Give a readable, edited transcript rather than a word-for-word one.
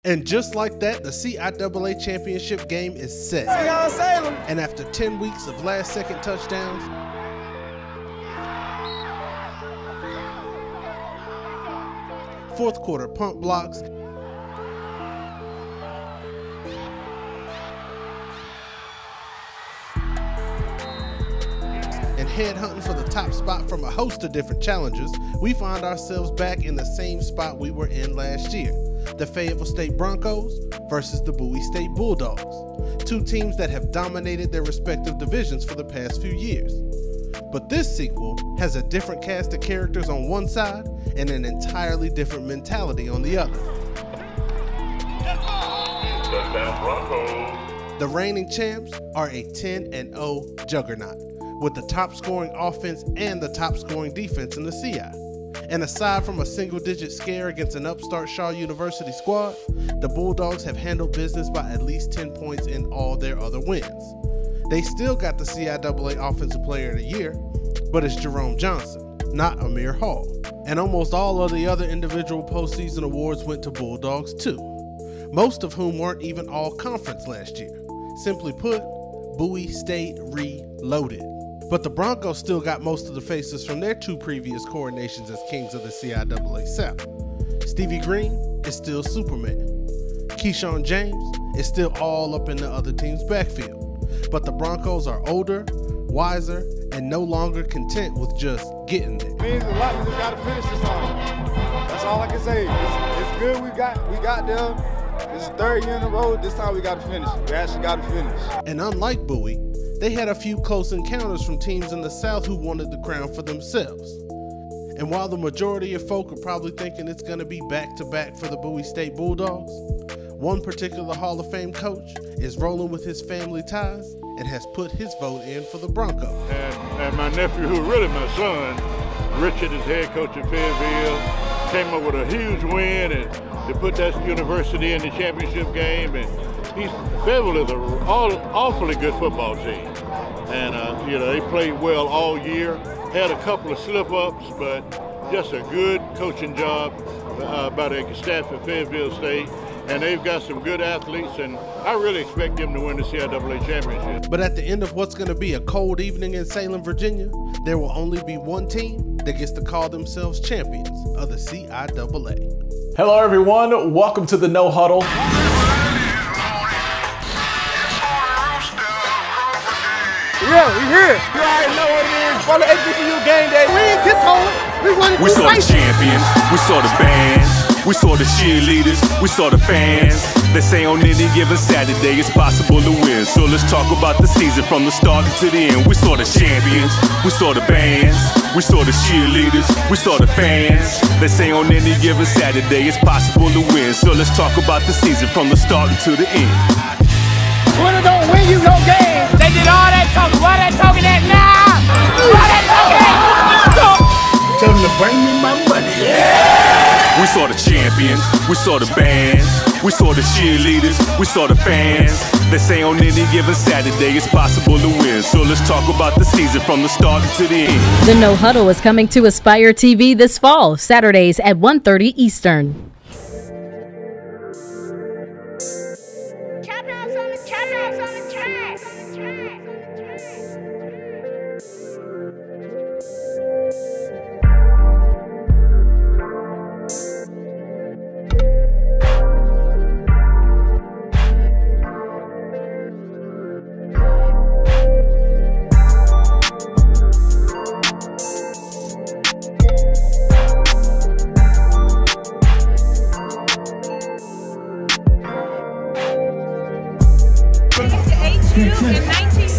And just like that, the CIAA championship game is set. Salem. And after 10 weeks of last-second touchdowns, fourth quarter punt blocks, and headhunting for the top spot from a host of different challenges, we find ourselves back in the same spot we were in last year. The Fayetteville State Broncos versus the Bowie State Bulldogs, two teams that have dominated their respective divisions for the past few years. But this sequel has a different cast of characters on one side and an entirely different mentality on the other. The reigning champs are a 10-0 juggernaut, with the top scoring offense and the top scoring defense in the CI. And aside from a single-digit scare against an upstart Shaw University squad, the Bulldogs have handled business by at least 10 points in all their other wins. They still got the CIAA Offensive Player of the Year, but it's Jerome Johnson, not Amir Hall. And almost all of the other individual postseason awards went to Bulldogs too, most of whom weren't even all conference last year. Simply put, Bowie State reloaded. But the Broncos still got most of the faces from their two previous coronations as kings of the CIAA South. Stevie Green is still Superman. Keyshawn James is still all up in the other team's backfield. But the Broncos are older, wiser, and no longer content with just getting there. It means a lot. We just got to finish this time. That's all I can say. It's good we got there. This is the third year in a row. This time we got to finish. We actually got to finish. And unlike Bowie, they had a few close encounters from teams in the South who wanted the crown for themselves. And while the majority of folk are probably thinking it's going to be back-to-back for the Bowie State Bulldogs, one particular Hall of Fame coach is rolling with his family ties and has put his vote in for the Broncos. And my nephew, who really my son, Richard is head coach at Fayetteville, came up with a huge win and to put that university in the championship game. And Fayetteville is an awfully good football team. And, they played well all year, had a couple of slip-ups, but just a good coaching job by the staff at Fayetteville State. And they've got some good athletes, and I really expect them to win the CIAA championship. But at the end of what's going to be a cold evening in Salem, Virginia, there will only be one team that gets to call themselves champions of the CIAA. Hello, everyone. Welcome to the No Huddle. Yeah, we here. You already know what it is. For the HBCU game day, we ain't tiptoeing. We saw the champions. We saw the bands. We saw the cheerleaders, we saw the fans. They say on any given Saturday it's possible to win. So let's talk about the season from the start to the end. We saw the champions, we saw the bands, we saw the cheerleaders, we saw the fans. They say on any given Saturday it's possible to win. So let's talk about the season from the start to the end. Winner don't win you no game. They did all that talking. Why they talking that now? Why they talking that? Tell them to bring me my money. Yeah! We saw the champions, we saw the bands, we saw the cheerleaders, we saw the fans. They say on any given Saturday it's possible to win. So let's talk about the season from the start to the end. The No Huddle is coming to Aspire TV this fall, Saturdays at 1:30 Eastern. In 19